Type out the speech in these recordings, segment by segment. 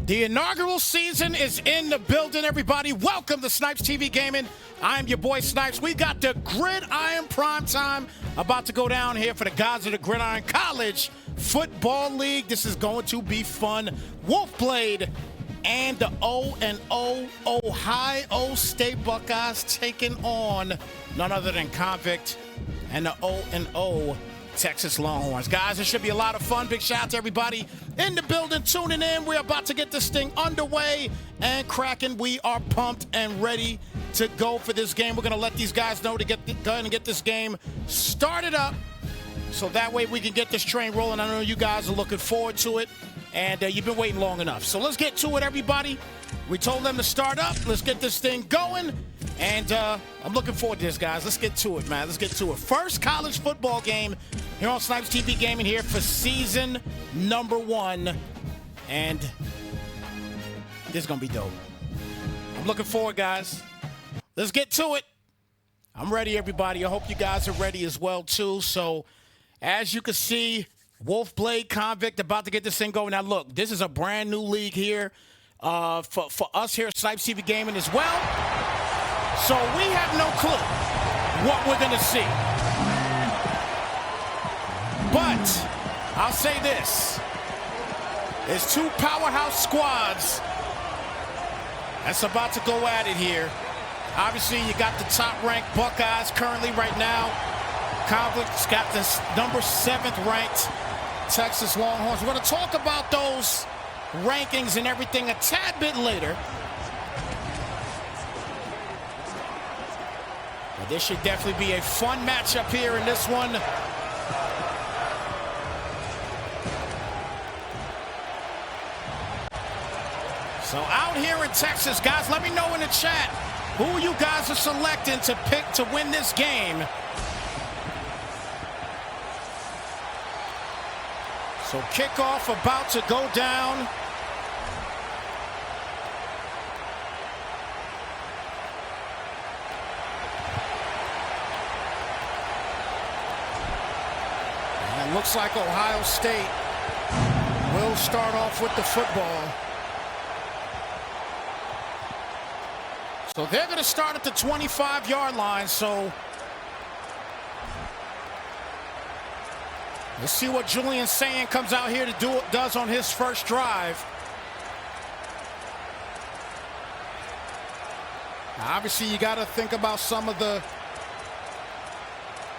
The inaugural season is in the building, everybody. Welcome to Snypz TV Gaming. I'm your boy Snypz. We got the Gridiron primetime about to go down here for the Gods of the Gridiron College Football League. This is going to be fun. Wolfblade and the O&O Ohio State Buckeyes taking on none other than Convict and the O&O Texas Longhorns. Guys, it should be a lot of fun. Big shout out to everybody in the building tuning in. We're about to get this thing underway and cracking. We are pumped and ready to go for this game. We're going to let these guys know to go ahead and get this game started up so that way we can get this train rolling. I know you guys are looking forward to it, and you've been waiting long enough. So let's get to it, everybody. We told them to start up. Let's get this thing going. And I'm looking forward to this, guys. Let's get to it, man. Let's get to it. First college football game here on Snypz TV Gaming here for season number 1. And this is going to be dope. I'm looking forward, guys. Let's get to it. I'm ready, everybody. I hope you guys are ready as well, too. So, as you can see, Wolfblade, Convict about to get this thing going. Now, look, this is a brand new league here for us here at Snypz TV Gaming as well. So we have no clue what we're going to see. But I'll say this. There's two powerhouse squads that's about to go at it here. Obviously, you got the top-ranked Buckeyes currently right now. Convict's got this number 7th ranked Texas Longhorns. We're going to talk about those rankings and everything a tad bit later. But this should definitely be a fun matchup here in this one. So out here in Texas, guys, let me know in the chat who you guys are selecting to pick to win this game. So kickoff about to go down. And looks like Ohio State will start off with the football. So they're going to start at the 25-yard line. So let's see what Julian Sayin comes out here to does on his first drive. Now, obviously, you got to think about some of the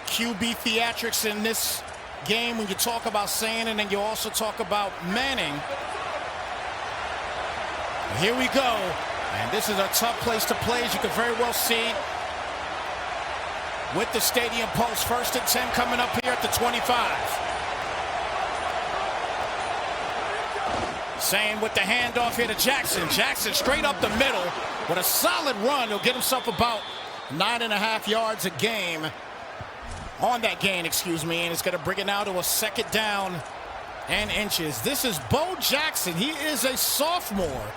QB theatrics in this game when you talk about Sayin, and then you also talk about Manning. Here we go. And this is a tough place to play, as you can very well see. With the stadium post, 1st and 10 coming up here at the 25. Sayin with the handoff here to Jackson. Jackson straight up the middle with a solid run. He'll get himself about 9.5 yards a game. On that gain, excuse me, and it's going to bring it now to a 2nd down and inches. This is Bo Jackson. He is a sophomore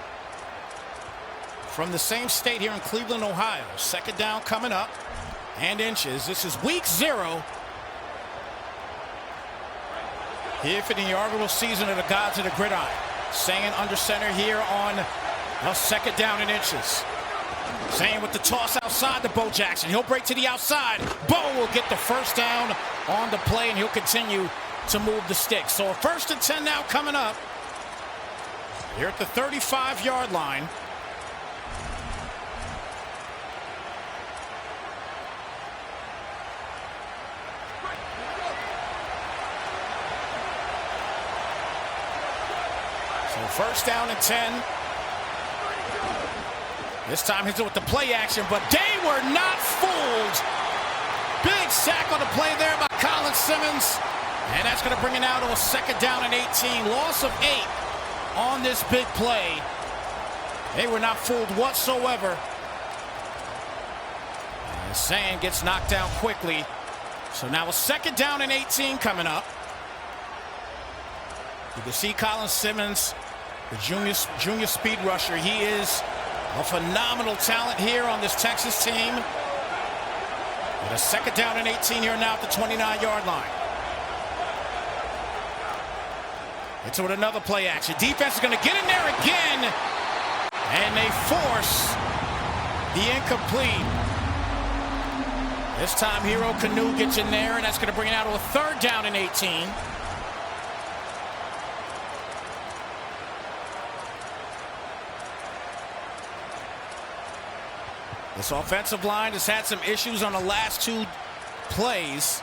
from the same state here in Cleveland, Ohio. 2nd down coming up and inches. This is week 0 here for the inaugural season of the Gods of the Gridiron. Sayin under center here on a 2nd down and inches. Sayin with the toss outside to Bo Jackson. He'll break to the outside. Bo will get the 1st down on the play, and he'll continue to move the stick. So a 1st and 10 now coming up here at the 35-yard line. So 1st down and 10. This time he's with the play action, but they were not fooled. Big sack on the play there by Colin Simmons. And that's going to bring it now to a 2nd down and 18. Loss of 8 on this big play. They were not fooled whatsoever. And Sayin gets knocked down quickly. So now a 2nd down and 18 coming up. You can see Colin Simmons, the junior speed rusher. He is a phenomenal talent here on this Texas team. With a 2nd down and 18 here now at the 29-yard line. It's with another play action. Defense is going to get in there again, and they force the incomplete. This time, Hero Canoe gets in there, and that's going to bring it out to a 3rd down and 18. This offensive line has had some issues on the last 2 plays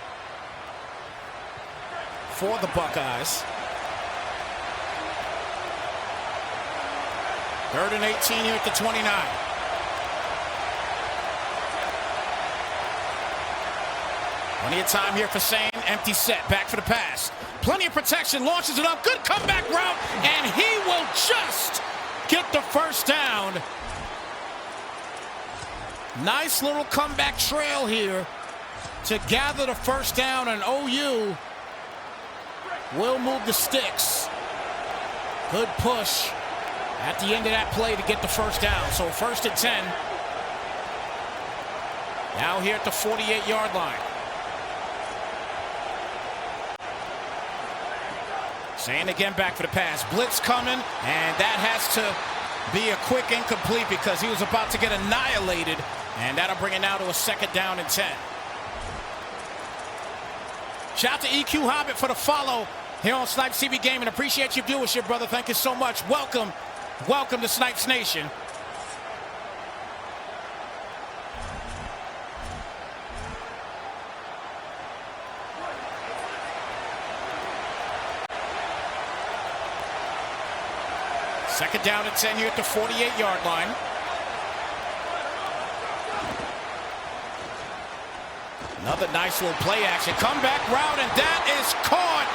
for the Buckeyes. 3rd and 18 here at the 29. Plenty of time here for Sane. Empty set. Back for the pass. Plenty of protection. Launches it up. Good comeback route. And he will just get the 1st down. Nice little comeback trail here to gather the 1st down. And OU will move the sticks. Good push at the end of that play to get the 1st down. So 1st and 10. Now here at the 48-yard line. Sane again back for the pass. Blitz coming, and that has to be a quick incomplete because he was about to get annihilated, and that'll bring it now to a 2nd down and 10. Shout out to EQ Hobbit for the follow here on Snypz TV Gaming. Appreciate your viewership, brother. Thank you so much. Welcome to Snypz Nation. Second down and 10 here at the 48-yard line. Another nice little play action. Comeback route, and that is caught.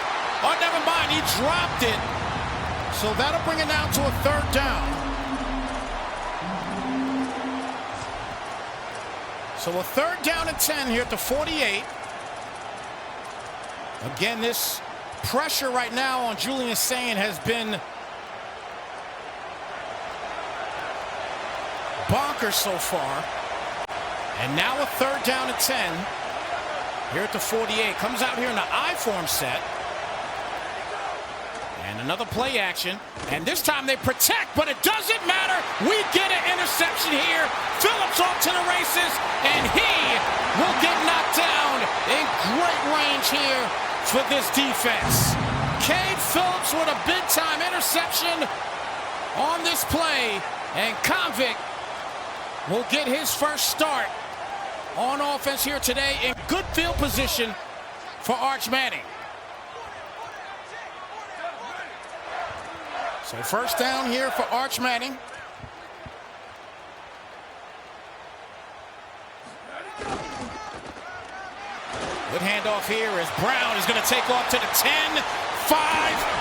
Oh, never mind. He dropped it. So that'll bring it down to a 3rd down. So a 3rd down and 10 here at the 48. Again, this pressure right now on Julian Sane has been bonkers so far. And now a 3rd down and 10 here at the 48. Comes out here in the I-form set. And another play action. And this time they protect, but it doesn't matter. We get an interception here. Phillips off to the races, and he will get knocked down in great range here for this defense. Cade Phillips with a big-time interception on this play, and Convict will get his 1st start on offense here today in good field position for Arch Manning. So 1st down here for Arch Manning. Good handoff here as Brown is going to take off to the 10, 5,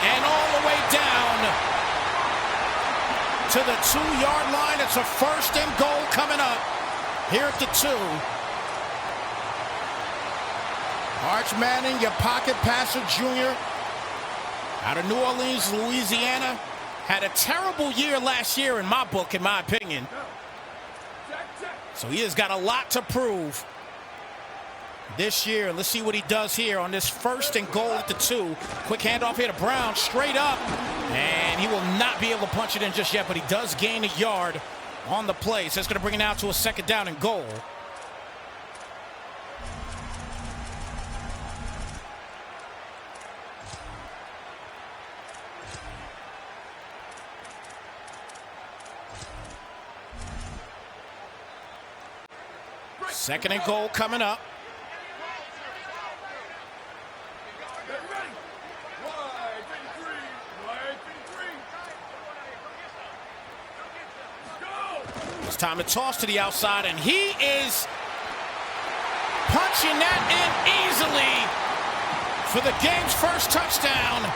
and all the way down to the 2-yard line. It's a 1st and goal coming up here at the 2. Arch Manning, your pocket passer junior out of New Orleans, Louisiana. Had a terrible year last year in my book, in my opinion. So he has got a lot to prove this year. Let's see what he does here on this 1st and goal at the 2. Quick handoff here to Brown, straight up. And he will not be able to punch it in just yet, but he does gain a yard on the play. So it's going to bring it out to a 2nd down and goal. Second and goal coming up. It's time to toss to the outside, and he is punching that in easily for the game's 1st touchdown.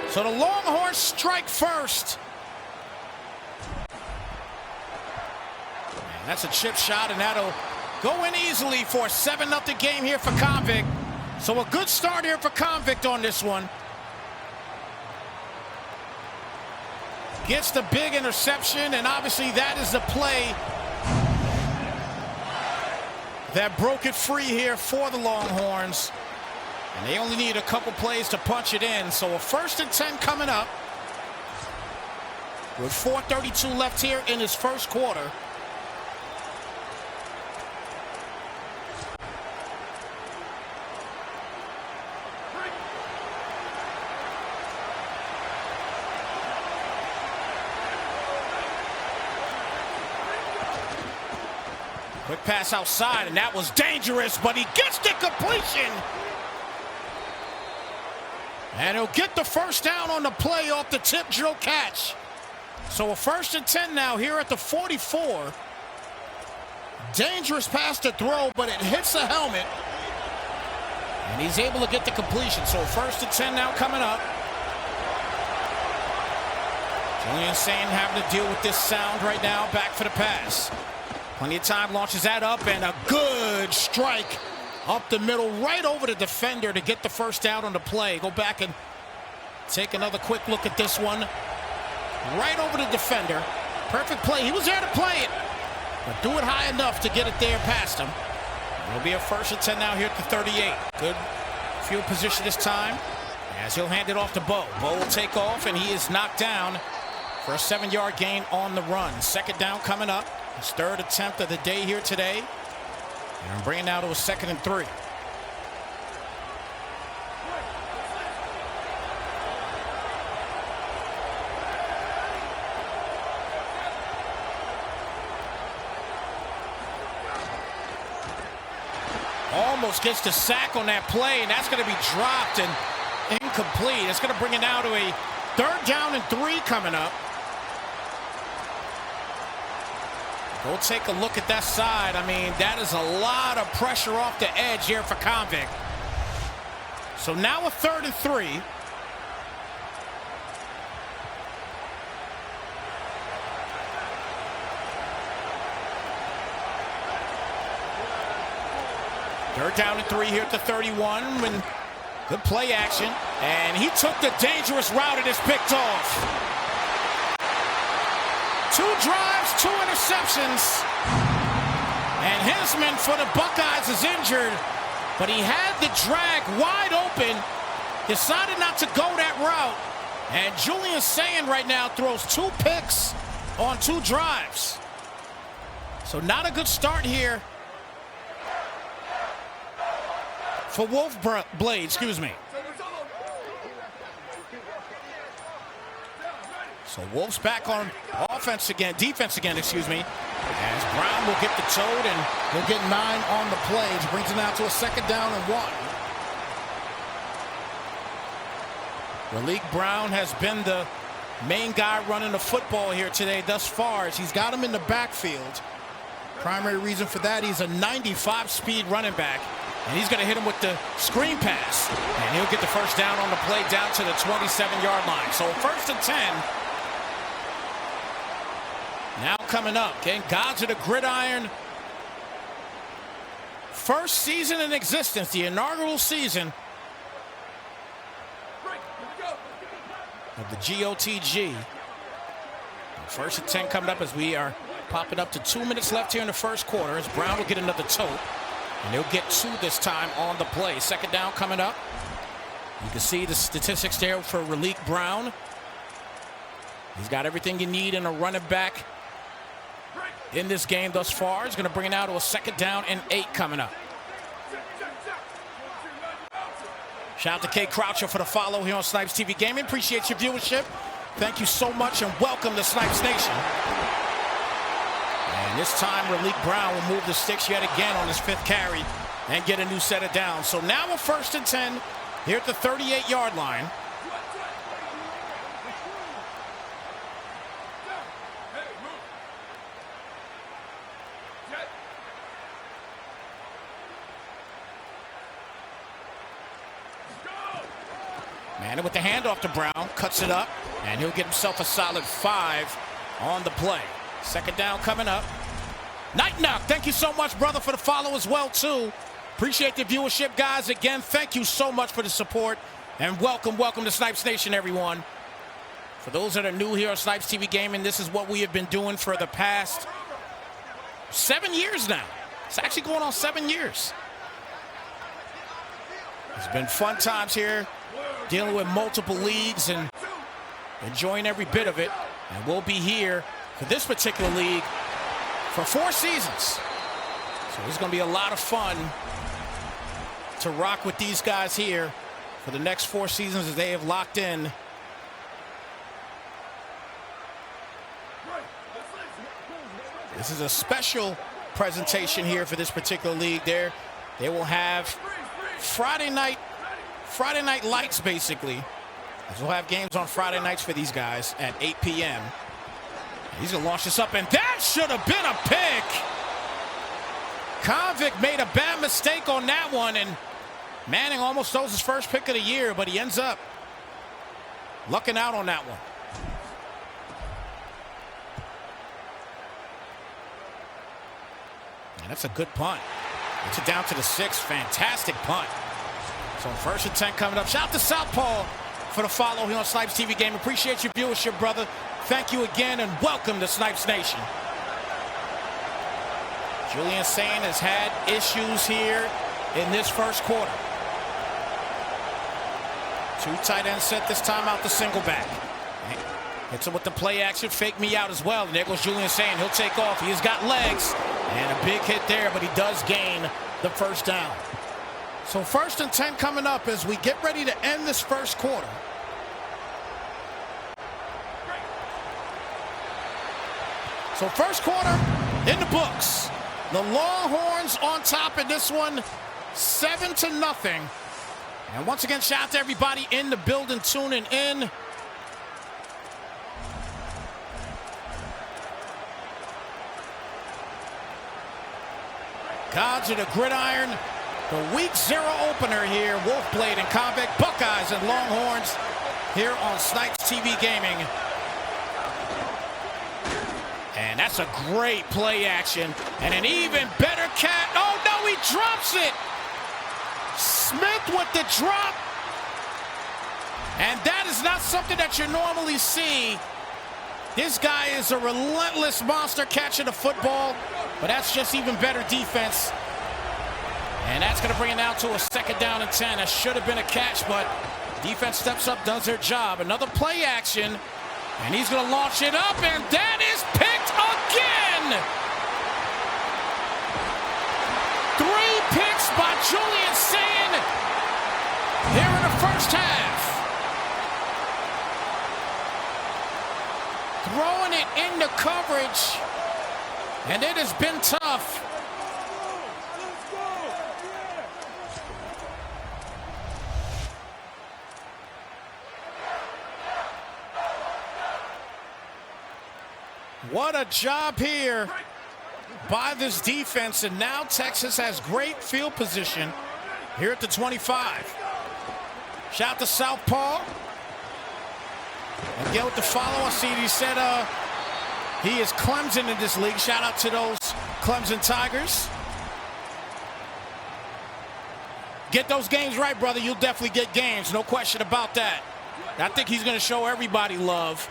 So the Longhorns strike first. And that's a chip shot, and that'll go in easily for a 7-0 game here for Convict. So a good start here for Convict on this one. gets the big interception, and obviously that is the play that broke it free here for the Longhorns. And they only need a couple plays to punch it in. So a 1st and 10 coming up with 4:32 left here in his first quarter. Quick pass outside, and that was dangerous, but he gets the completion. And he'll get the first down on the play off the tip drill catch. So a 1st and 10 now here at the 44. Dangerous pass to throw, but it hits the helmet. And he's able to get the completion. So 1st and 10 now coming up. Julian Sayin having to deal with this sound right now. Back for the pass. Plenty of time, launches that up, and a good strike up the middle, right over the defender to get the first down on the play. Go back and take another quick look at this one. Right over the defender. Perfect play. He was there to play it, but do it high enough to get it there past him. It'll be a 1st and 10 now here at the 38. Good field position this time, as he'll hand it off to Bo. Bo will take off, and he is knocked down for a 7-yard gain on the run. 2nd down coming up. His 3rd attempt of the day here today. And I'm bringing now to a 2nd and 3. Almost gets the sack on that play, and that's going to be dropped and incomplete. It's going to bring it now to a 3rd down and 3 coming up. Go take a look at that side. I mean, that is a lot of pressure off the edge here for Convict. So now a 3rd and 3. Third down and 3 here at the 31. When good play action. And he took the dangerous route and is picked off. 2 drives, 2 interceptions. And Hinsman for the Buckeyes is injured, but he had the drag wide open, decided not to go that route. And Julian Sayin right now throws 2 picks on 2 drives. So not a good start here for Blade, excuse me. So Wolves back on defense again, excuse me. As Brown will get the toad, and he'll get 9 on the play. Which brings it now to a 2nd down and 1. Malik Brown has been the main guy running the football here today thus far, as he's got him in the backfield. Primary reason for that, he's a 95 speed running back, and he's going to hit him with the screen pass. And he'll get the first down on the play down to the 27-yard line. So 1st and 10. Now coming up, okay, Gods of the Gridiron. First season in existence, the inaugural season of the GOTG. 1st and 10 coming up as we are popping up to 2 minutes left here in the first quarter, as Brown will get another tote. And he'll get 2 this time on the play. 2nd down coming up. You can see the statistics there for Malik Brown. He's got everything you need in a running back in this game thus far. He's going to bring it out to a 2nd down and 8 coming up. Shout out to Kay Croucher for the follow here on Snypz TV Gaming. Appreciate your viewership. Thank you so much, and welcome to Snypz Nation. And this time, Malik Brown will move the sticks yet again on his 5th carry and get a new set of downs. So now a 1st and 10 here at the 38-yard line. Manning with the handoff to Brown, cuts it up, and he'll get himself a solid 5 on the play. 2nd down coming up. Night Knock, thank you so much, brother, for the follow as well, too. Appreciate the viewership, guys. Again, thank you so much for the support, and welcome to Snypz Nation, everyone. For those that are new here on Snypz TV Gaming, this is what we have been doing for the past 7 years now. It's actually going on 7 years. It's been fun times here, dealing with multiple leagues and enjoying every bit of it. And we'll be here for this particular league for 4 seasons. So it's going to be a lot of fun to rock with these guys here for the next 4 seasons as they have locked in. This is a special presentation here for this particular league. They will have Friday night lights, basically. We'll have games on Friday nights for these guys at 8 p.m. He's going to launch this up, and that should have been a pick. Convict made a bad mistake on that one, and Manning almost throws his first pick of the year, but he ends up lucking out on that one. And that's a good punt. Gets it down to the 6. Fantastic punt. So 1st and 10 coming up. Shout out to Southpaw for the follow here on Snypz TV Game. Appreciate your viewership, brother. Thank you again, and welcome to Snypz Nation. Julian Sain has had issues here in this first quarter. 2 tight ends set this time out the single back. Hits him with the play action, fake me out as well. And there goes Julian Sain. He'll take off. He has got legs. And a big hit there, but he does gain the first down. So 1st and 10 coming up as we get ready to end this first quarter. So first quarter in the books. The Longhorns on top in this one, 7-0. And once again, shout out to everybody in the building tuning in. Gods of the Gridiron, the Week 0 opener here. Wolfblade and Convict, Buckeyes and Longhorns here on Snypz TV Gaming. And that's a great play action. And an even better cat. Oh, no, he drops it. Smith with the drop. And that is not something that you normally see. This guy is a relentless monster catching the football, but that's just even better defense. And that's going to bring it down to a 2nd down and 10. That should have been a catch, but defense steps up, does their job. Another play action, and he's going to launch it up, and that is picked again. 3 picks by Julian Sain here in the first half. Throwing it into coverage, and it has been tough. What a job here by this defense, and now Texas has great field position here at the 25. Shout out to Southpaw. Again with the follow, I see he said he is Clemson in this league. Shout out to those Clemson Tigers. Get those games right, brother. You'll definitely get games. No question about that. I think he's going to show everybody love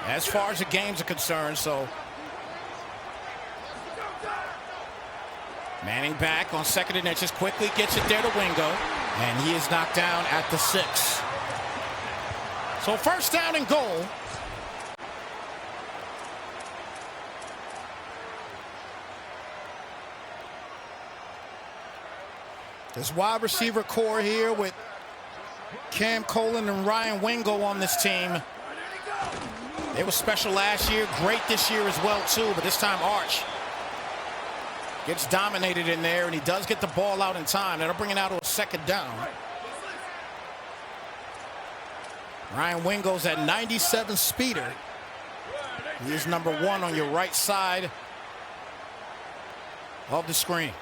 as far as the games are concerned. So Manning back on 2nd and inches. Quickly gets it there to Wingo. And he is knocked down at the 6. So 1st down and goal. This wide receiver core here with Cam Colin and Ryan Wingo on this team. They were special last year, great this year as well too, but this time Arch gets dominated in there, and he does get the ball out in time. That'll bring it out to a 2nd down. Ryan Wingo's at 97 speeder. He is number 1 on your right side of the screen.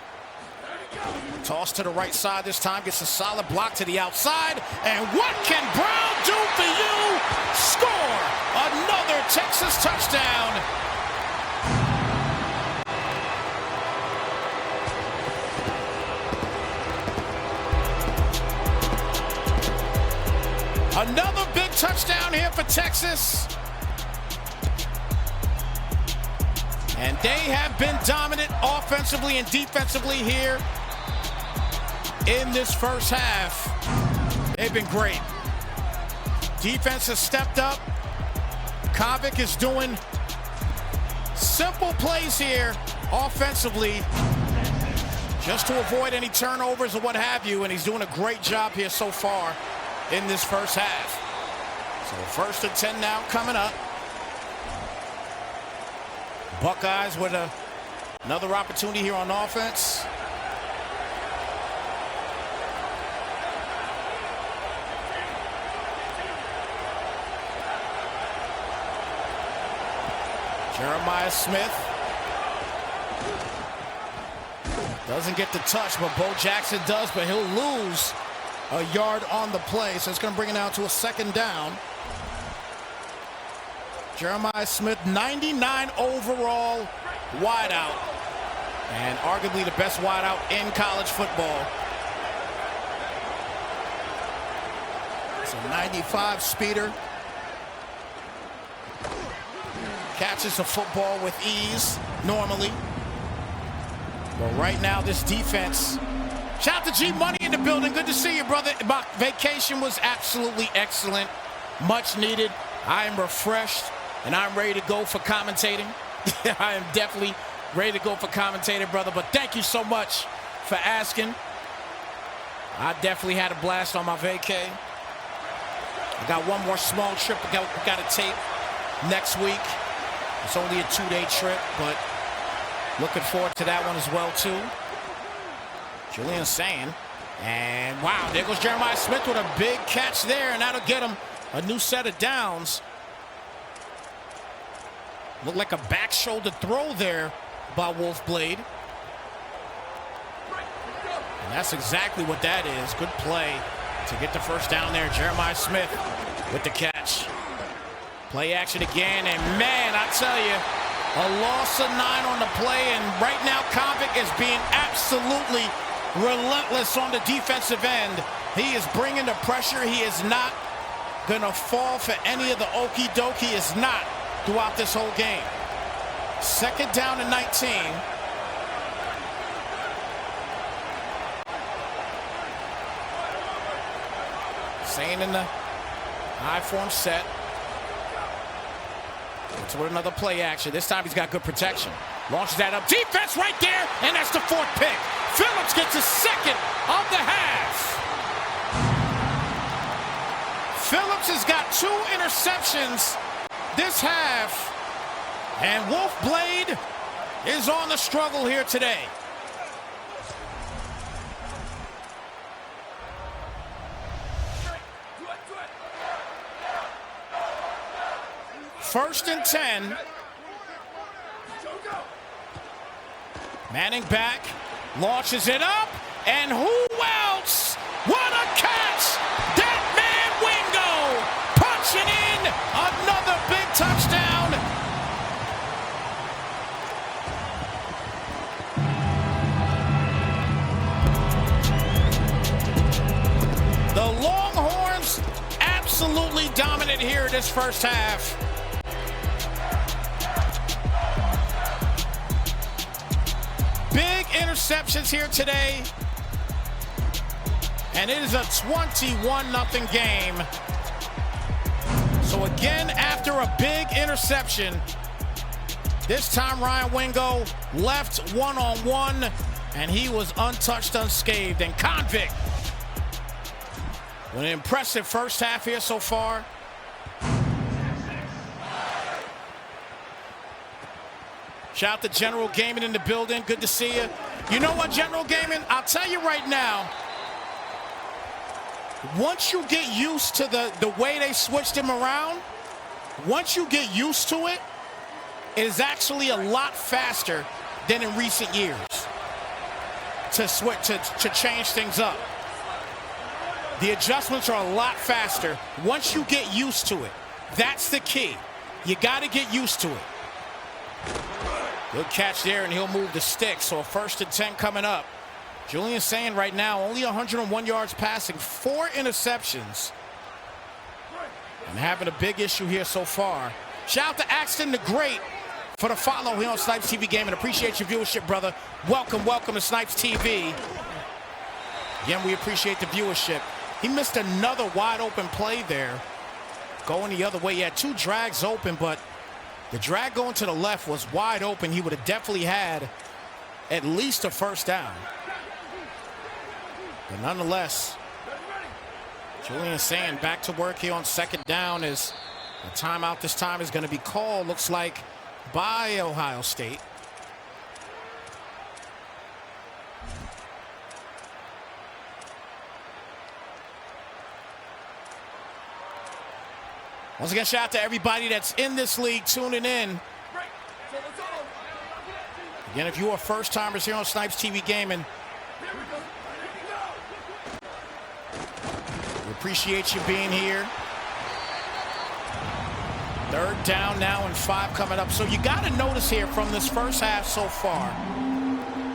Toss to the right side this time, gets a solid block to the outside. And what can Brown do for you? Score another Texas touchdown. Another big touchdown here for Texas. And they have been dominant offensively and defensively here in this first half. They've been great. Defense has stepped up. Convict is doing simple plays here offensively just to avoid any turnovers or what have you, and he's doing a great job here so far in this first half. So 1st and 10 now coming up. Buckeyes with another opportunity here on offense. Jeremiah Smith doesn't get the touch, but Bo Jackson does, but he'll lose a yard on the play, so it's going to bring it down to a 2nd down. Jeremiah Smith, 99 overall wideout, and arguably the best wideout in college football. It's a 95 speeder. Catches the football with ease, normally. But right now, this defense. Shout out to G Money in the building. Good to see you, brother. My vacation was absolutely excellent. Much needed. I am refreshed, and I'm ready to go for commentating. I am definitely ready to go for commentating, brother. But thank you so much for asking. I definitely had a blast on my vacay. I got one more small trip we got to take next week. It's only a 2-day trip, but looking forward to that one as well, too. Julian saying, and wow, there goes Jeremiah Smith with a big catch there, and that'll get him a new set of downs. Looked like a back shoulder throw there by Wolfblade. And that's exactly what that is. Good play to get the 1st down there. Jeremiah Smith with the catch. Play action again, and man, I tell you, a loss of 9 on the play, and right now Convict is being absolutely relentless on the defensive end. He is bringing the pressure. He is not going to fall for any of the okie doke. He is not throughout this whole game. 2nd down and 19. Staying in the high form set. It's with another play action. This time he's got good protection. Launches that up. Defense right there, and that's the 4th pick. Phillips gets his 2nd of the half. Phillips has got 2 interceptions this half, and Wolfblade is on the struggle here today. First and 10. Manning back, launches it up, and who else? What a catch! That man Wingo punching in another big touchdown. The Longhorns absolutely dominant here this first half. Big interceptions here today, and it is a 21-0 game. So again, after a big interception, this time Ryan Wingo left one-on-one, and he was untouched, unscathed. And Convict with an impressive first half here so far. Shout out to General Gaming in the building. Good to see you. You know what, General Gaming? I'll tell you right now, once you get used to the way they switched him around, once you get used to it, it is actually a lot faster than in recent years to switch, to change things up. The adjustments are a lot faster once you get used to it. That's the key. You got to get used to it. Good catch there, and he'll move the stick. So a 1st and 10 coming up. Julian saying right now, only 101 yards passing, 4 interceptions. and having a big issue here so far. Shout out to Axton the Great for the follow here on Snypz TV Gaming. Appreciate your viewership, brother. Welcome to Snypz TV. Again, we appreciate the viewership. He missed another wide open play there. Going the other way. He had two drags open, but the drag going to the left was wide open. He would have definitely had at least a first down. But nonetheless, Julian saying back to work here on second down as a timeout this time is going to be called, looks like, by Ohio State. Once again, shout out to everybody that's in this league tuning in. Again, if you are first-timers here on Snypz TV Gaming, we appreciate you being here. Third down now and 5 coming up. So you got to notice here from this first half so far,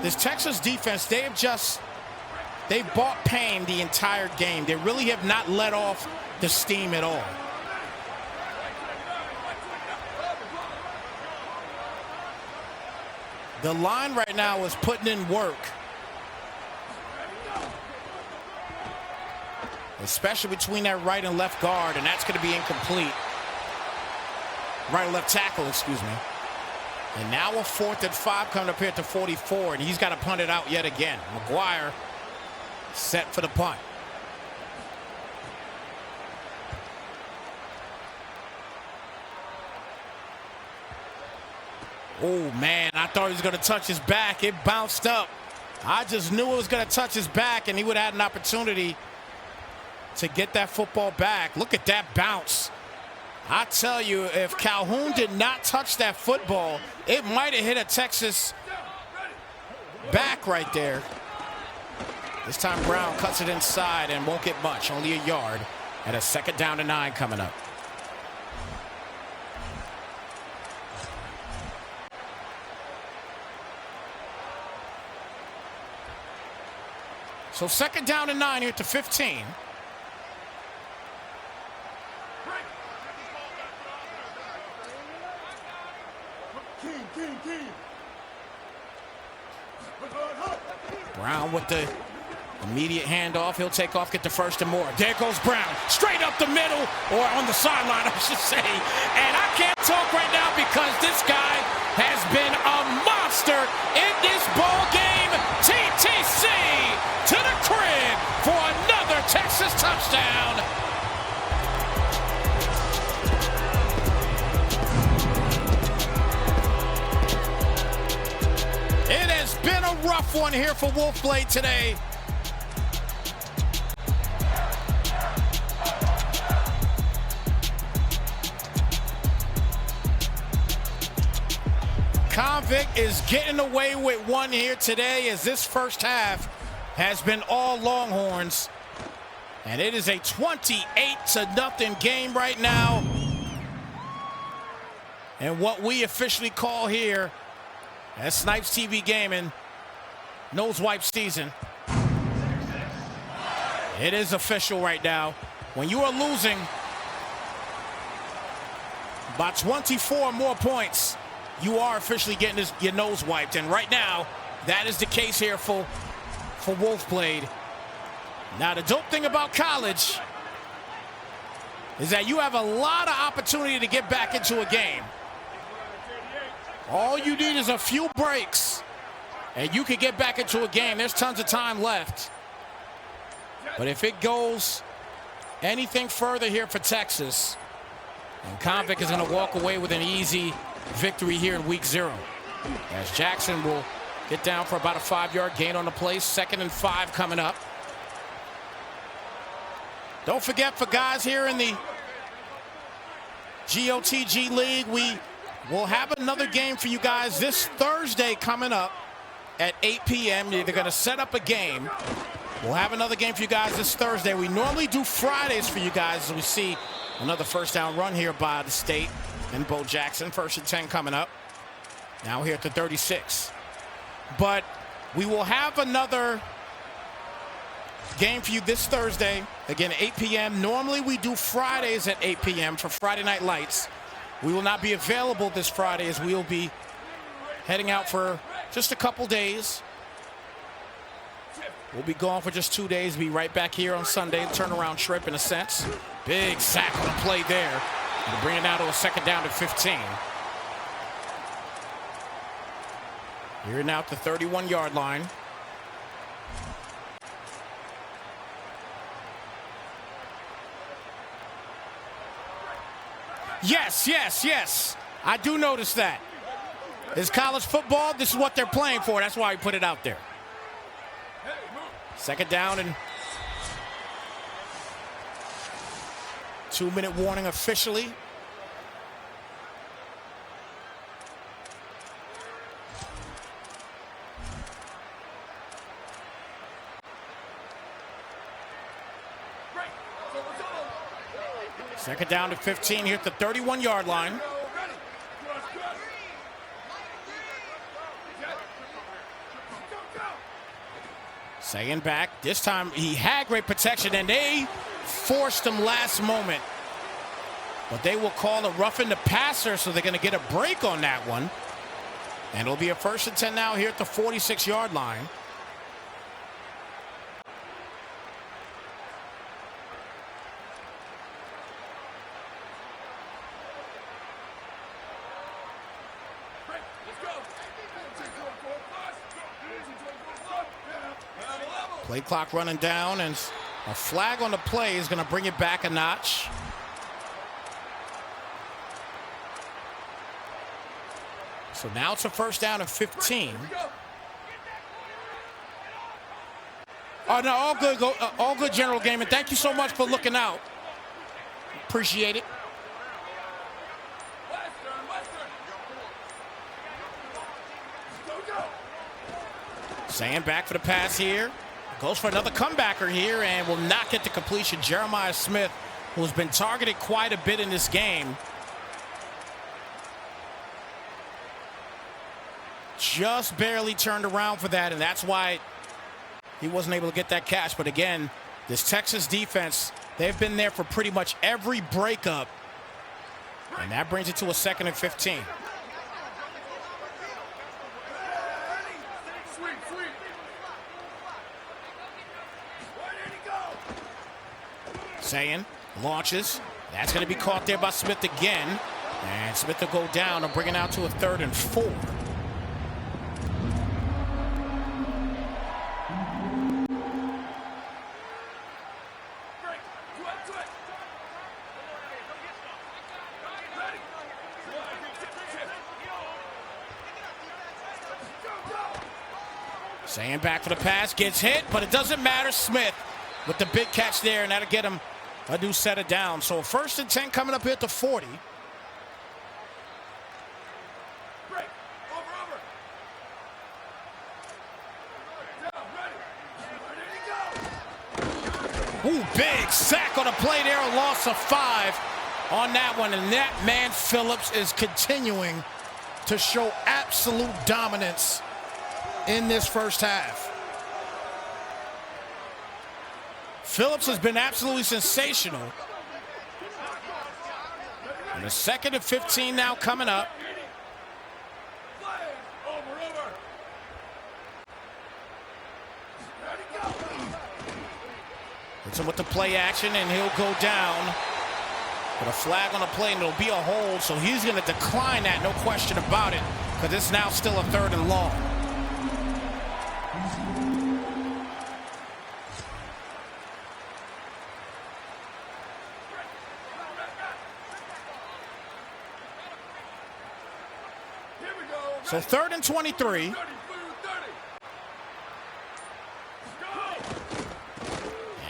this Texas defense, they've bought pain the entire game. They really have not let off the steam at all. The line right now is putting in work, especially between that right and left guard, and that's going to be incomplete. Right and left tackle, excuse me. And now a 4th and 5 coming up here at the 44, and he's got to punt it out yet again. McGuire set for the punt. Oh, man, I thought he was going to touch his back. It bounced up. I just knew it was going to touch his back, and he would have had an opportunity to get that football back. Look at that bounce. I tell you, if Calhoun did not touch that football, it might have hit a Texas back right there. This time Brown cuts it inside and won't get much, only a yard, at a 2nd down and 9 coming up. So 2nd down and 9 here at the 15. Brown with the immediate handoff. He'll take off, get the 1st and more. There goes Brown, straight up the middle, or on the sideline, I should say. And I can't talk right now because this guy has been a monster in this ball game. TTC to the crib for another Texas touchdown. It has been a rough one here for Wolfblade today. Convict is getting away with one here today, as this first half has been all Longhorns. And it is a 28-0 game right now. And what we officially call here at Snypz TV Gaming, nose wipe season. It is official right now. When you are losing by 24 or more points, you are officially getting your nose wiped. And right now, that is the case here for Wolfblade. Now, the dope thing about college is that you have a lot of opportunity to get back into a game. All you need is a few breaks, and you can get back into a game. There's tons of time left. But if it goes anything further here for Texas, and Convict is going to walk away with an easy victory here in week 0. As Jackson will get down for about a 5-yard gain on the play. 2nd and 5 coming up. Don't forget, for guys here in the GOTG League, we will have another game for you guys this Thursday coming up at 8 p.m. They're going to set up a game. We'll have another game for you guys this Thursday. We normally do Fridays for you guys as we see another first down run here by the state and Bo Jackson. 1st and 10 coming up. Now here at the 36. But we will have another game for you this Thursday Again, 8 p.m. Normally we do Fridays at 8 p.m. for Friday Night Lights. We will not be available this Friday as we will be heading out for just a couple days. We'll be gone for just 2 days. Be right back here on Sunday. Turnaround trip in a sense. Big sack on the play there. And bring it down to a second down to 15. Here now at the 31-yard line. Yes, yes, yes. I do notice that. It's college football. This is what they're playing for. That's why I put it out there. Second down and 2-minute warning officially. Second down to 15 here at the 31-yard line. Saying back. This time he had great protection, and they forced him last moment. But they will call a roughing the passer, so they're going to get a break on that one. And it'll be a 1st and 10 now here at the 46-yard line. Play clock running down, and a flag on the play is going to bring it back a notch. So now it's a 1st down and 15. Oh, no, all good, General Gaming. Thank you so much for looking out. Appreciate it. Saying back for the pass here. Goes for another comebacker here and will not get the completion. Jeremiah Smith, who's been targeted quite a bit in this game, just barely turned around for that, and that's why he wasn't able to get that catch. But again, this Texas defense, they've been there for pretty much every breakup, and that brings it to a 2nd and 15. Saying launches. That's going to be caught there by Smith again. And Smith will go down and bring it out to a 3rd and 4. Saying back for the pass. Gets hit, but it doesn't matter. Smith with the big catch there, and that'll get him a new set of downs. So 1st and 10 coming up here at the 40. Ooh, big sack on the play there, a loss of 5 on that one. And that man Phillips is continuing to show absolute dominance in this first half. Phillips has been absolutely sensational. And the 2nd and 15 now coming up. Hits him with the play action, and he'll go down. But a flag on the play, and it'll be a hold, so he's going to decline that, no question about it, because it's now still a 3rd and long. So 3rd and 23.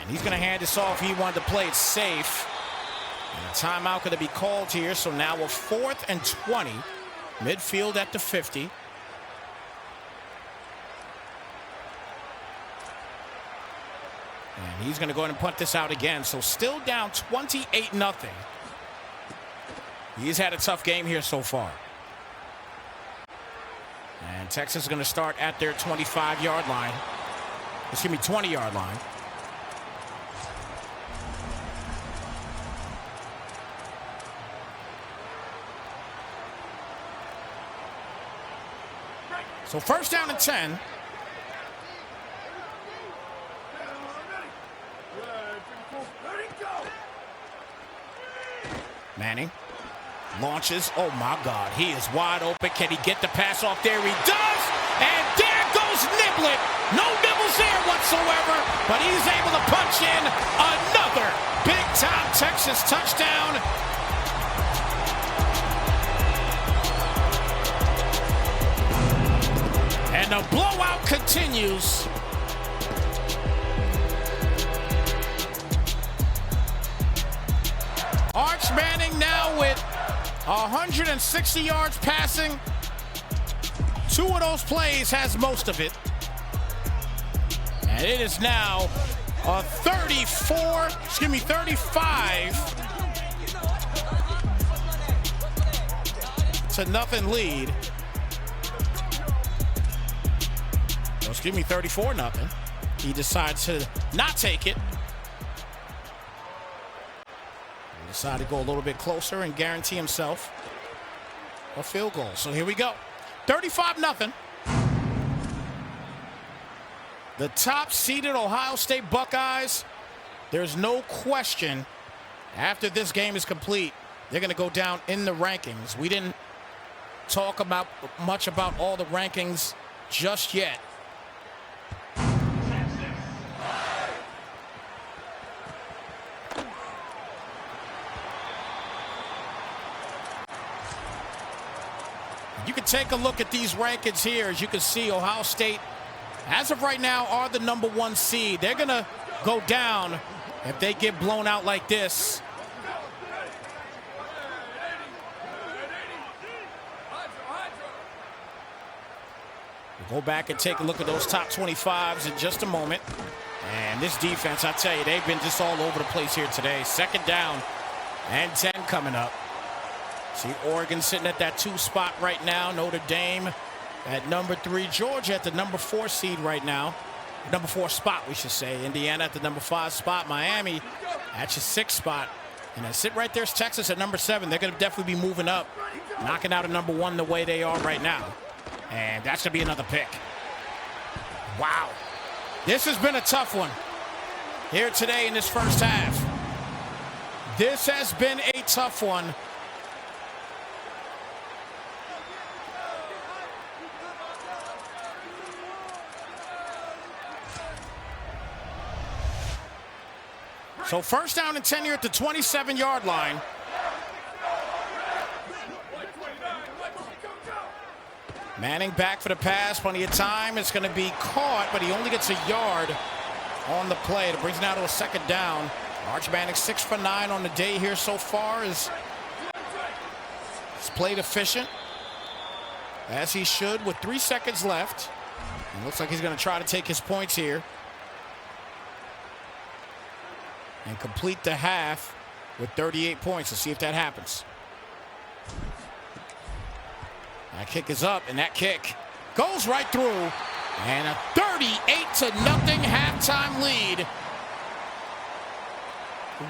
And he's going to hand this off. He wanted to play it safe. And a timeout going to be called here. So now a 4th and 20. Midfield at the 50. And he's going to go ahead and punt this out again. So still down 28-0. He's had a tough game here so far. And Texas is going to start at their 25-yard line. Excuse me, 20-yard line. So first down and 10. Manning launches. Oh my God, he is wide open. Can he get the pass off there? He does, and there goes Niblet. No nibbles there whatsoever, but he's able to punch in another big-time Texas touchdown. And the blowout continues. Arch Manning now with 160 yards passing. 2 of those plays has most of it. And it is now a 35 to nothing lead. 34-0. He decides to not take it. He decided to go a little bit closer and guarantee himself a field goal. So here we go. 35-0. The top-seeded Ohio State Buckeyes, there's no question after this game is complete, they're going to go down in the rankings. We didn't talk about much about all the rankings just yet. You can take a look at these rankings here. As you can see, Ohio State, as of right now, are the #1 seed. They're going to go down if they get blown out like this. We'll go back and take a look at those top 25s in just a moment. And this defense, I tell you, they've been just all over the place here today. Second down and 10 coming up. See Oregon sitting at that 2 spot right now. Notre Dame at #3. Georgia at the #4 seed right now. #4 spot, we should say. Indiana at the #5 spot. Miami at your 6th spot. And then sit right there's Texas at #7. They're going to definitely be moving up, knocking out a #1 the way they are right now. And that's going to be another pick. Wow. This has been a tough one here today in this first half. This has been a tough one. So first down and 10 here at the 27-yard line. Manning back for the pass, plenty of time. It's going to be caught, but he only gets a yard on the play. It brings now to a second down. Arch Manning 6 for 9 on the day here so far. He's played efficient, as he should, with 3 seconds left. It looks like he's going to try to take his points here and complete the half with 38 points. Let's see if that happens. That kick is up, and that kick goes right through. And a 38-0 halftime lead.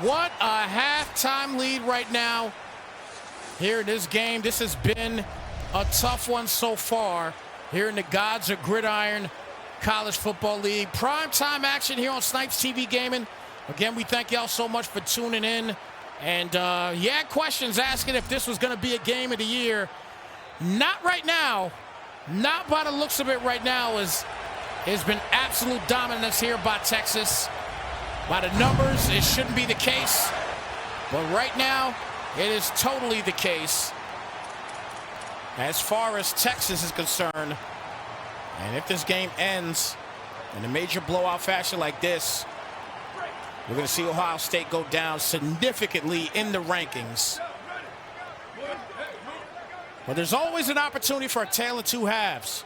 What a halftime lead right now here in this game. This has been a tough one so far here in the Gods of Gridiron College Football League. Primetime action here on Snypz TV Gaming. Again, we thank y'all so much for tuning in. And you had questions asking if this was going to be a game of the year. Not right now. Not by the looks of it right now. It's been absolute dominance here by Texas. By the numbers, it shouldn't be the case. But right now, it is totally the case as far as Texas is concerned. And if this game ends in a major blowout fashion like this, we're going to see Ohio State go down significantly in the rankings. But there's always an opportunity for a tale of 2 halves.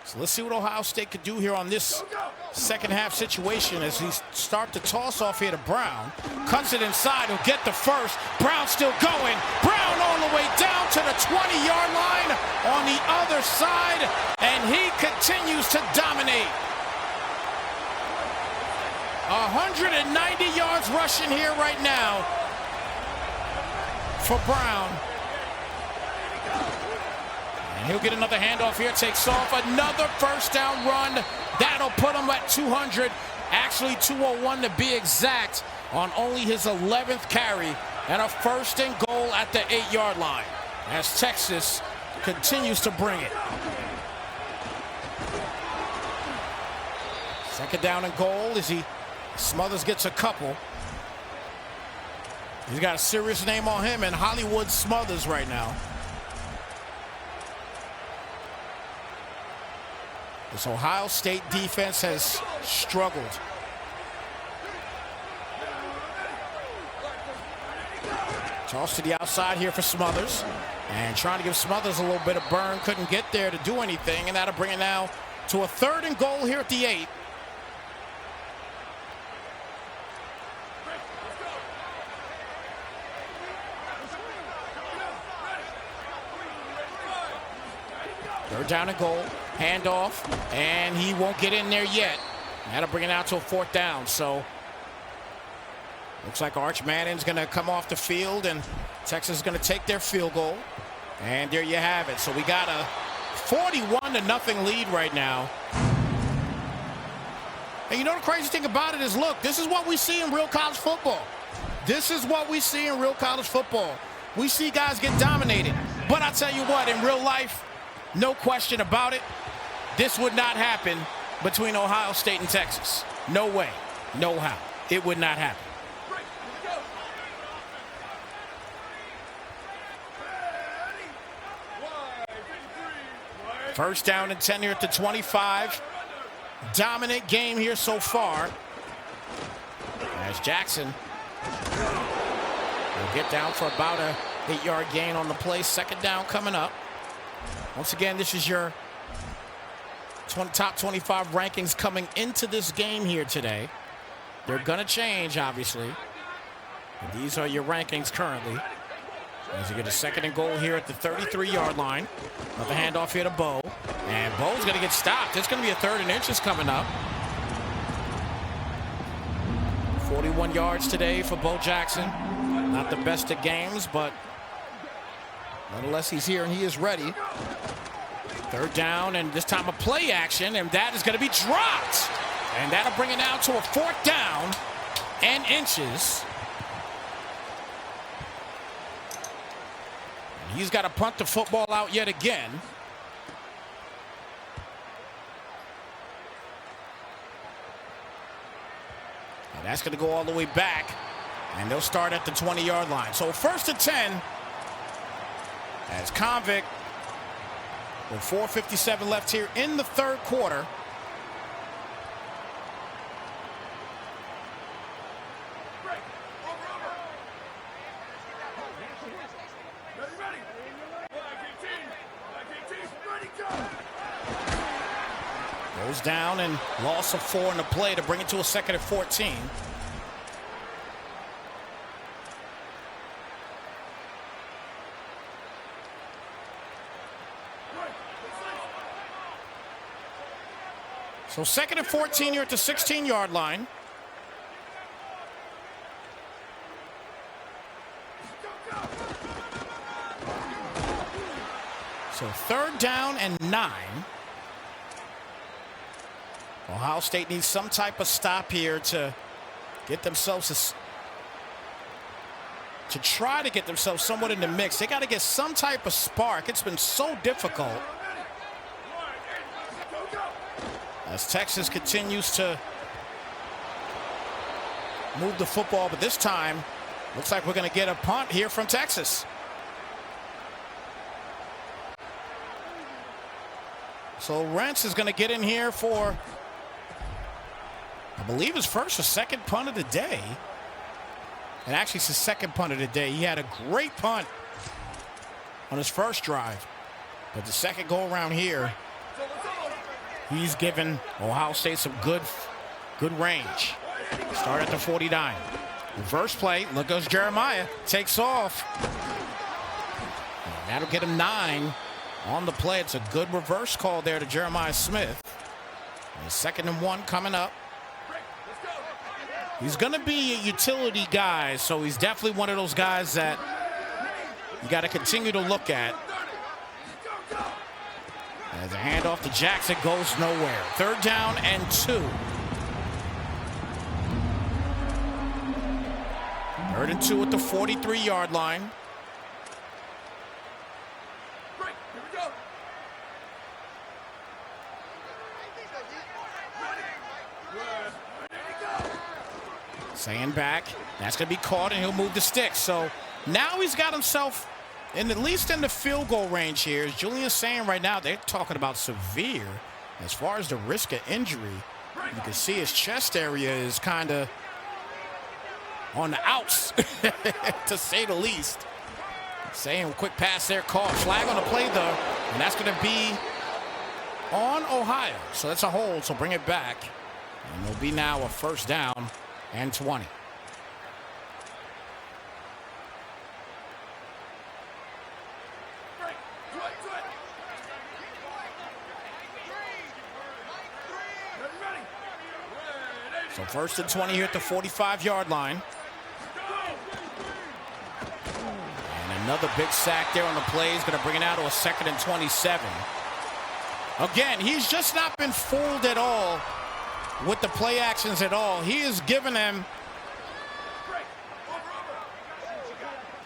So let's see what Ohio State could do here on this second half situation as he start to toss off here to Brown. Cuts it inside. He'll get the first. Brown still going. Brown all the way down to the 20-yard line on the other side. And he continues to dominate. 190 yards rushing here right now for Brown. And he'll get another handoff here, takes off, another first down run. That'll put him at 200, actually 201 to be exact, on only his 11th carry, and a first and goal at the 8-yard line as Texas continues to bring it. Second down and goal as Smothers gets a couple. He's got a serious name on him, and Hollywood Smothers right now. This Ohio State defense has struggled. Toss to the outside here for Smothers. And trying to give Smothers a little bit of burn. Couldn't get there to do anything. And that'll bring it now to a third and goal here at the 8. Third down and goal. Handoff. And he won't get in there yet. That'll bring it out to a fourth down. So looks like Arch Manning's going to come off the field, and Texas is going to take their field goal. And there you have it. So we got a 41-0 lead right now. And you know the crazy thing about it is, look, this is what we see in real college football. This is what we see in real college football. We see guys get dominated. But I tell you what, in real life, no question about it, this would not happen between Ohio State and Texas. No way. No how. It would not happen. First down and 10 here at the 25. Dominant game here so far. As Jackson will get down for about a 8-yard gain on the play. Second down coming up. Once again, this is your top 25 rankings coming into this game here today. They're going to change, obviously. But these are your rankings currently. As you get a second and goal here at the 33-yard line. Another handoff here to Bo. And Bo's going to get stopped. It's going to be a 3rd and inches coming up. 41 yards today for Bo Jackson. Not the best of games, but nonetheless, he's here and he is ready. Third down, and this time a play action, and that is going to be dropped. And that'll bring it out to a 4th down and inches. And he's got to punt the football out yet again. And that's going to go all the way back, and they'll start at the 20-yard line. So 1st and 10 as Convict, with 4:57 left here in the 3rd quarter. Goes down and loss of 4 in the play to bring it to a 2nd and 14. So 2nd and 14 here at the 16-yard line. So 3rd down and 9. Ohio State needs some type of stop here to get themselves to try to get themselves somewhat in the mix. They got to get some type of spark. It's been so difficult as Texas continues to move the football, but this time looks like we're going to get a punt here from Texas. So Rentz is going to get in here for, I believe, his first or second punt of the day. And actually it's his second punt of the day. He had a great punt on his first drive, but the second go around here, he's given Ohio State some good range. Start at the 49. Reverse play. Look goes Jeremiah. Takes off. And that'll get him 9 on the play. It's a good reverse call there to Jeremiah Smith. And 2nd and 1 coming up. He's going to be a utility guy, so he's definitely one of those guys that you got to continue to look at. As a handoff to Jackson goes nowhere. 3rd down and 2. 3rd and 2 at the 43-yard line. Saying back. That's going to be caught, and he'll move the sticks. So now he's got himself at least in the field goal range here. As Julian's saying right now, they're talking about severe. As far as the risk of injury, you can see his chest area is kind of on the outs, to say the least. Saying quick pass there, caught. Flag on the play, though, and that's going to be on Ohio. So that's a hold, so bring it back. And it'll be now a 1st down and 20. So 1st and 20 here at the 45-yard line. And another big sack there on the play is going to bring it out to a 2nd and 27. Again, he's just not been fooled at all with the play actions at all. He has given them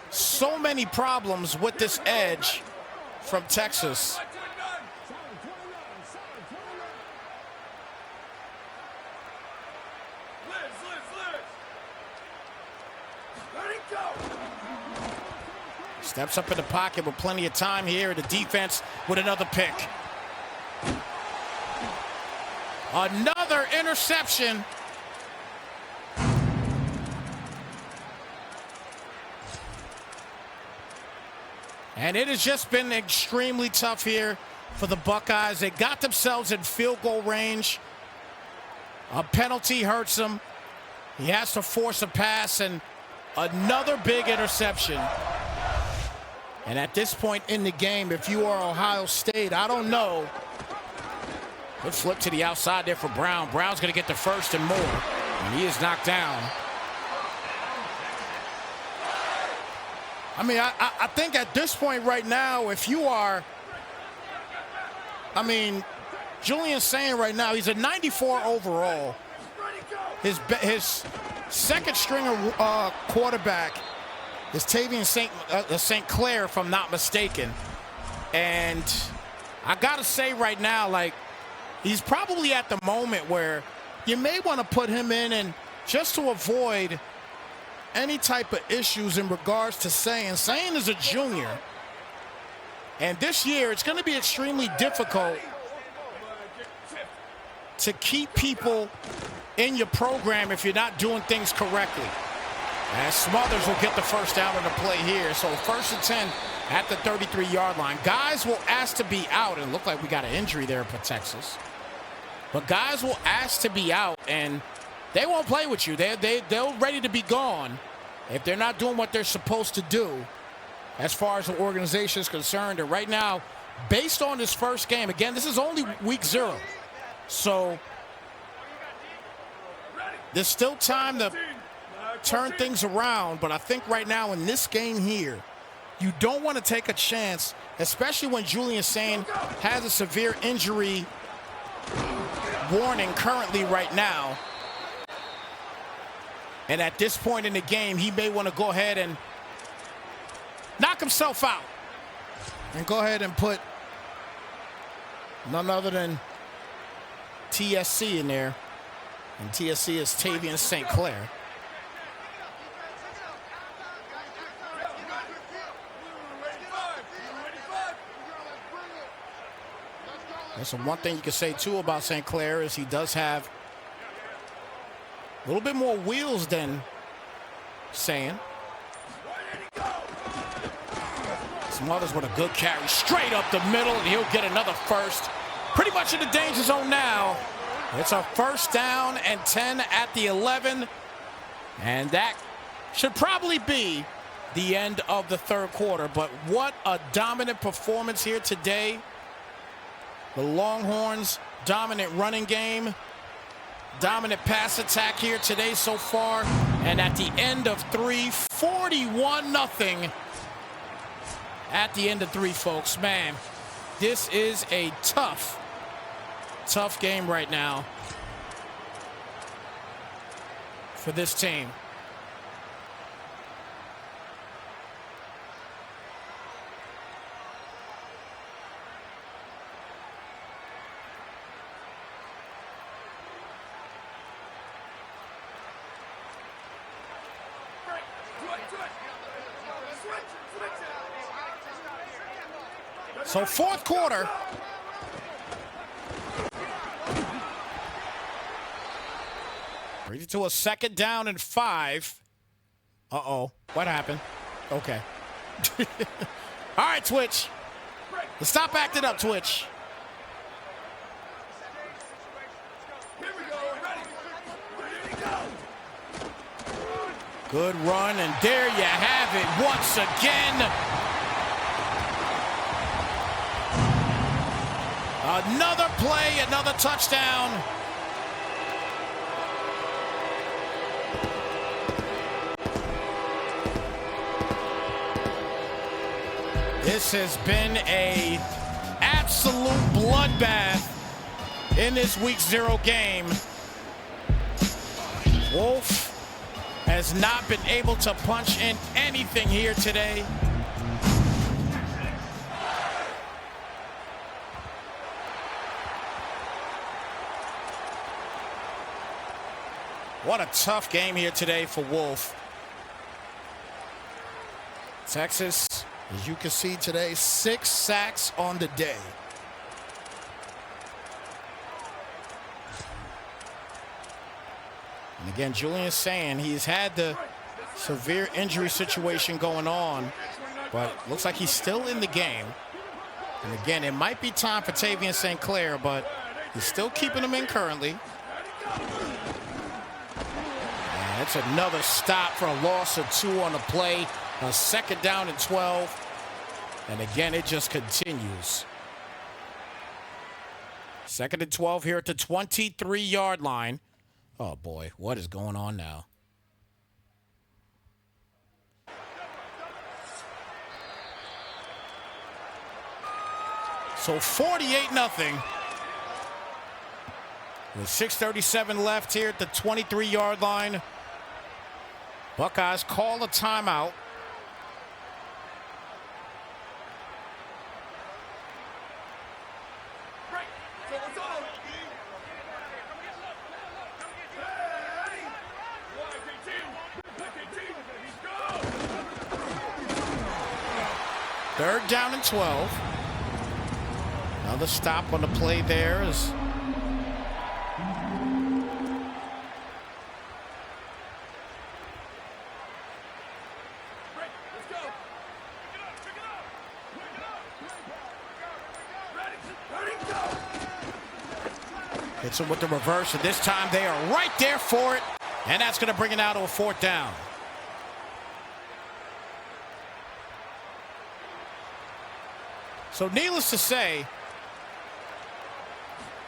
so many problems with this edge from Texas. Steps up in the pocket with plenty of time here. The defense with another pick. Another interception. And it has just been extremely tough here for the Buckeyes. They got themselves in field goal range. A penalty hurts him. He has to force a pass, and another big interception. And at this point in the game, if you are Ohio State, I don't know. Good flip to the outside there for Brown. Brown's going to get the 1st and more. And he is knocked down. I mean, I think at this point right now, if you are, Julian's saying right now, he's a 94 overall. His 2nd stringer quarterback is Tavian St. Clair, if I'm not mistaken. And I got to say right now, like, he's probably at the moment where you may want to put him in, and just to avoid any type of issues in regards to Sayin. Sayin is a junior. And this year, it's going to be extremely difficult to keep people in your program if you're not doing things correctly. As Smothers will get the 1st down on the play here. So 1st and 10 at the 33-yard line. Guys will ask to be out. And it looked like we got an injury there for Texas. But guys will ask to be out, and they won't play with you. They're ready to be gone if they're not doing what they're supposed to do as far as the organization is concerned. And right now, based on this first game, again, this is only week 0. So there's still time to turn things around. But I think right now in this game here, you don't want to take a chance, especially when Julian Sayin has a severe injury warning currently right now. And at this point in the game, he may want to go ahead and knock himself out and go ahead and put none other than TSC in there. And TSC is Tavian St. Clair. That's one thing you can say, too, about St. Clair is he does have a little bit more wheels than Sayin. Smothers with a good carry straight up the middle, and he'll get another 1st. Pretty much in the danger zone now. It's a 1st down and 10 at the 11. And that should probably be the end of the 3rd quarter. But what a dominant performance here today. The Longhorns, dominant running game, dominant pass attack here today so far. And at the end of 3, 41-0 at the end of 3, folks. Man, this is a tough game right now for this team. So fourth quarter. Brings it to a 2nd down and 5. Uh-oh. What happened? Okay. All right, Twitch. Let's stop acting up, Twitch. Good run, and there you have it once again. Another play, another touchdown. This has been an absolute bloodbath in this Week 0 game. Wolf has not been able to punch in anything here today. What a tough game here today for Wolf. Texas, as you can see today, 6 sacks on the day. And again, Julian's saying he's had the severe injury situation going on, but looks like he's still in the game. And again, it might be time for Tavian St. Clair, but he's still keeping him in currently. And it's another stop for a loss of 2 on the play. A 2nd down and 12. And again, it just continues. 2nd and 12 here at the 23-yard line. Oh, boy, what is going on now? So 48-0. With 6:37 left here at the 23-yard line. Buckeyes call a timeout. Third down and 12. Another stop on the play there is hits him with the reverse, and this time they are right there for it, and that's going to bring it out to a 4th down. So needless to say,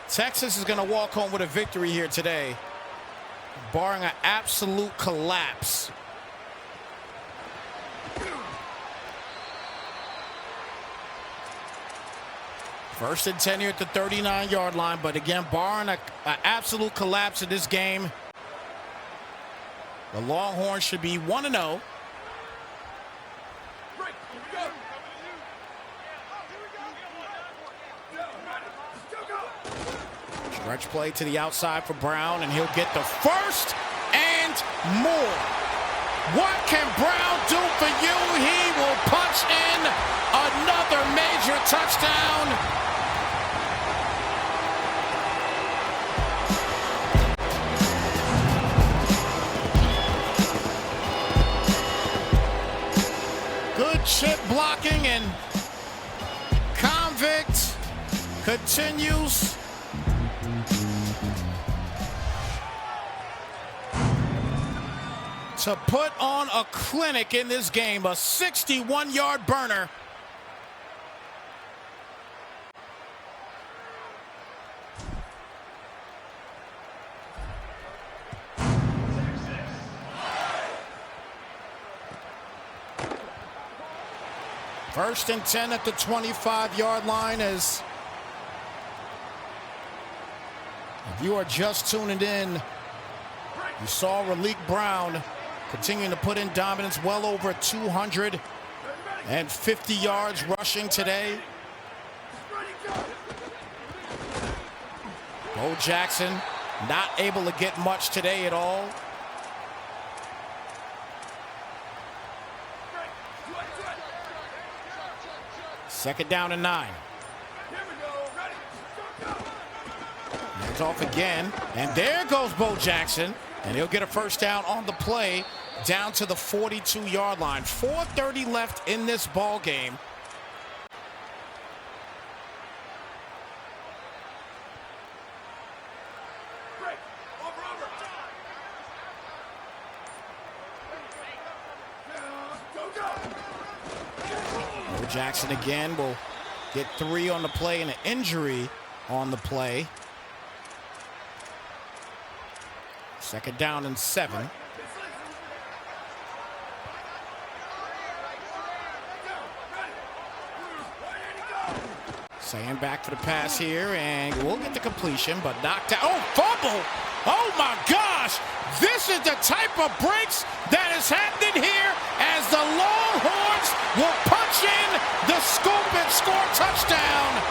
Texas is going to walk home with a victory here today, barring an absolute collapse. First and 10 here at the 39-yard line, but again, barring an absolute collapse in this game, the Longhorns should be 1-0. Stretch play to the outside for Brown, and he'll get the first and more. What can Brown do for you? He will punch in another major touchdown. Good chip blocking, and Convict continues to put on a clinic in this game. A 61-yard burner. First and 10 at the 25-yard line. As if you are just tuning in, you saw Raleek Brown continuing to put in dominance, well over 250 yards rushing today. Bo Jackson not able to get much today at all. Second down and 9. Hands off again, and there goes Bo Jackson, and he'll get a first down on the play down to the 42-yard line. 4:30 left in this ball game. Jackson again will get 3 on the play and an injury on the play. Second down and 7. Saying back for the pass here, and we'll get the completion, but knocked out. Oh, fumble! Oh my gosh! This is the type of breaks that is happening here as the Longhorns will punch in the scoop and score touchdown.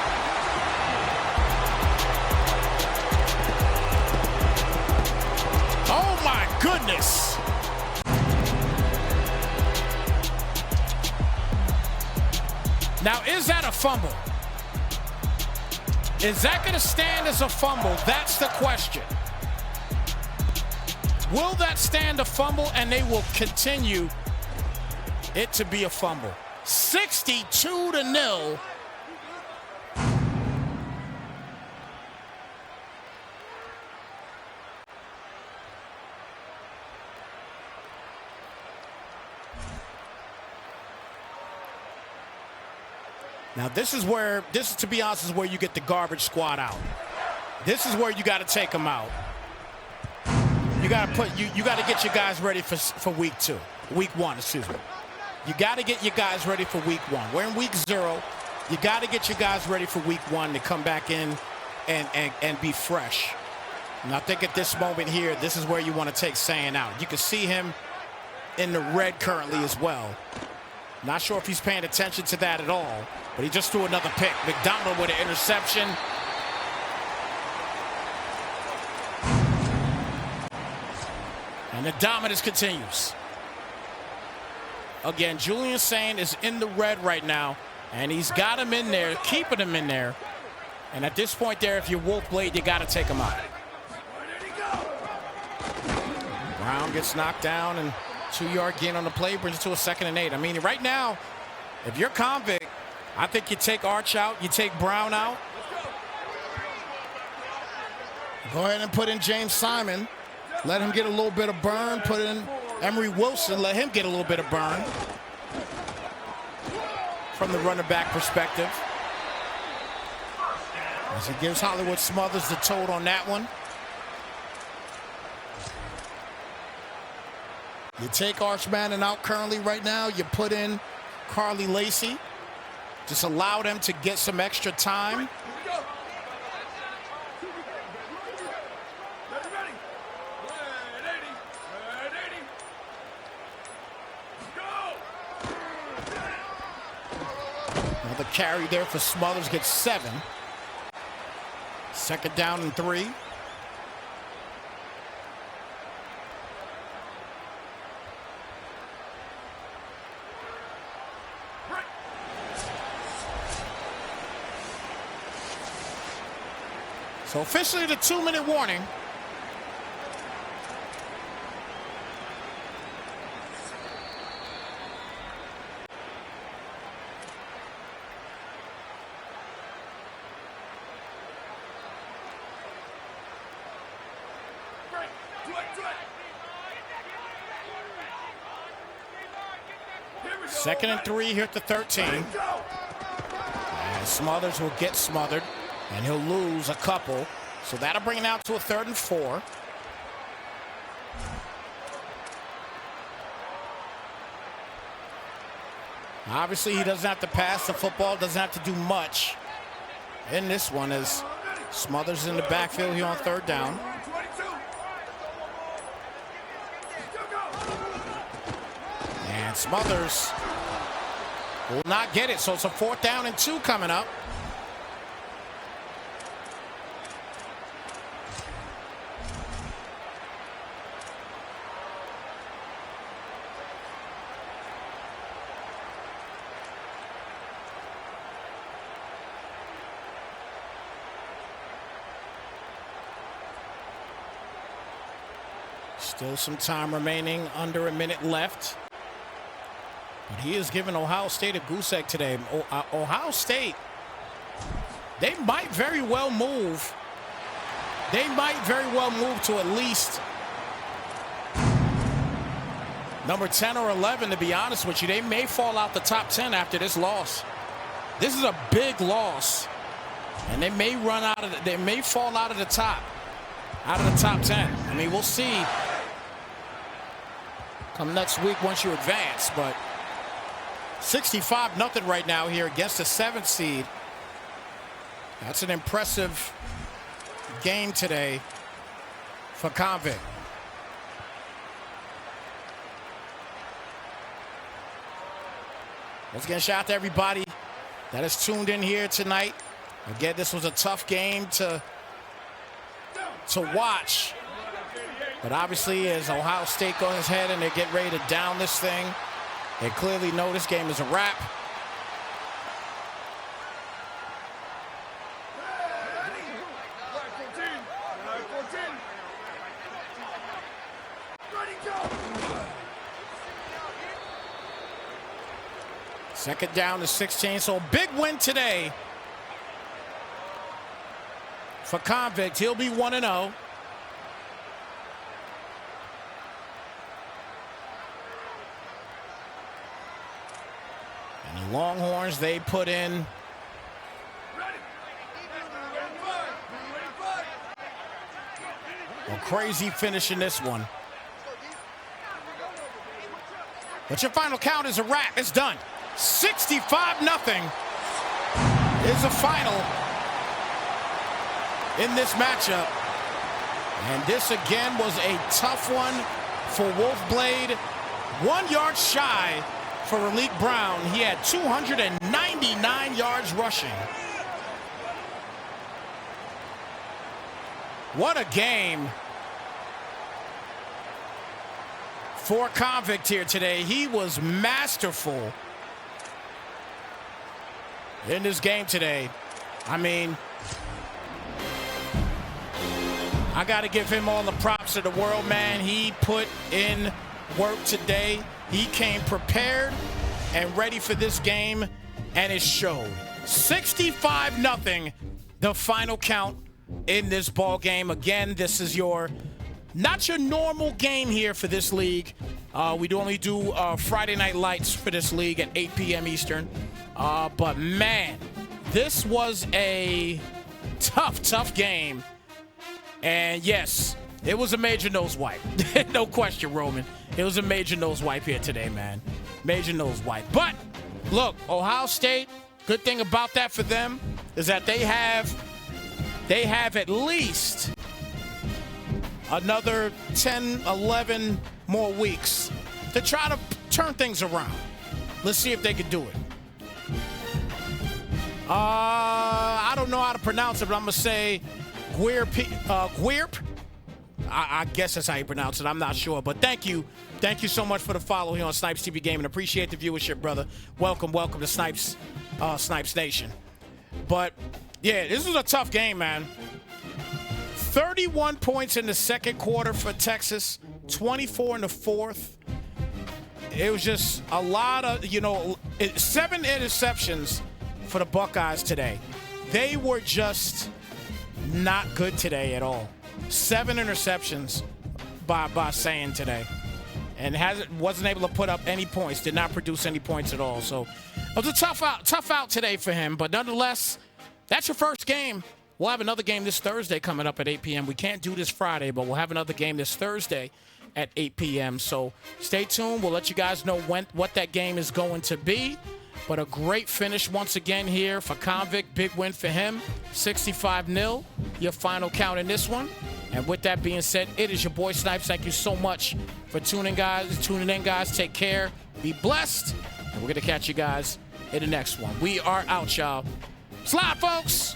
Oh my goodness. Now, is that a fumble? Is that going to stand as a fumble? That's the question. Will that stand a fumble, and they will continue it to be a fumble? 62-0. Now this is, to be honest, is where you get the garbage squad out. This is where you got to take them out. You got to get your guys ready for week 1, excuse me. You got to get your guys ready for week 1. We're in week 0. You got to get your guys ready for week 1 to come back in and be fresh. And I think at this moment here, this is where you want to take Sayin out. You can see him in the red currently as well. Not sure if he's paying attention to that at all, but he just threw another pick. McDonald with an interception. And the dominance continues. Again, Julian Sayin is in the red right now, and he's got him in there, keeping him in there. And at this point there, if you're Wolf Blade, you got to take him out. Brown gets knocked down, and 2-yard gain on the play brings it to a 2nd and 8. I mean, right now, if you're Convict, I think you take Arch out, you take Brown out. Go ahead and put in James Simon. Let him get a little bit of burn. Put in Emery Wilson. Let him get a little bit of burn from the running back perspective. As he gives Hollywood Smothers the tote on that one. You take Arch Manning out currently right now. You put in Carly Lacey. Just allow them to get some extra time. Another carry there for Smothers, gets 7. 2nd down and 3. So officially the 2-minute warning. Second and 3 here at the 13. And Smothers will get smothered, and he'll lose a couple. So that'll bring it out to a 3rd and 4. Obviously, he doesn't have to pass the football, doesn't have to do much. In this one, as Smothers in the backfield here on third down. And Smothers will not get it, so it's a 4th down and 2 coming up. Still some time remaining, under a minute left. But he has given Ohio State a goose egg today. Ohio State, they might very well move. They might very well move to at least number 10 or 11, to be honest with you. They may fall out the top 10 after this loss. This is a big loss. And they may run out of they may fall out of the top 10. I mean, we'll see come next week once you advance, but 65-0 right now here against the 7th seed. That's an impressive game today for Convict. Once again, shout out to everybody that is tuned in here tonight. Again, this was a tough game to watch. But obviously, as Ohio State goes ahead and they get ready to down this thing, they clearly know this game is a wrap. Second down to 16, so a big win today for Convict. He'll be 1-0. And the Longhorns, they put in a crazy finish in this one. But your final count is a wrap. It's done. 65-0 is the final in this matchup. And this again was a tough one for Wolfblade. 1 yard shy for Raleek Brown. He had 299 yards rushing. What a game for Convict here today. He was masterful in this game today. I mean, I got to give him all the props of the world, man. He put in work today. He came prepared and ready for this game, and it showed. 65-0, the final count in this ball game. Again, this is not your normal game here for this league. We only do Friday night lights for this league at 8 p.m. Eastern. But man, this was a tough game. And yes, it was a major nose wipe. No question, Roman. It was a major nose wipe here today, man. Major nose wipe. But look, Ohio State, good thing about that for them is that they have at least another 10, 11 more weeks to try to turn things around. Let's see if they can do it. I don't know how to pronounce it, but I'm going to say Guirp. I guess that's how you pronounce it. I'm not sure, but thank you. Thank you so much for the follow here on Snypz TV Gaming. Appreciate the viewership, brother. Welcome to Snypz Nation. But, yeah, this was a tough game, man. 31 points in the second quarter for Texas, 24 in the fourth. It was just a lot of, 7 interceptions for the Buckeyes today. They were just not good today at all. 7 interceptions by Sayin today. And wasn't able to put up any points, did not produce any points at all. So it was a tough out today for him. But nonetheless, that's your first game. We'll have another game this Thursday coming up at 8 p.m. We can't do this Friday, but we'll have another game this Thursday at 8 p.m. So stay tuned. We'll let you guys know what that game is going to be. But a great finish once again here for Convict. Big win for him. 65-0, your final count in this one. And with that being said, it is your boy Snypz. Thank you so much for tuning in, guys. Take care. Be blessed. And we're going to catch you guys in the next one. We are out, y'all. Slide, folks.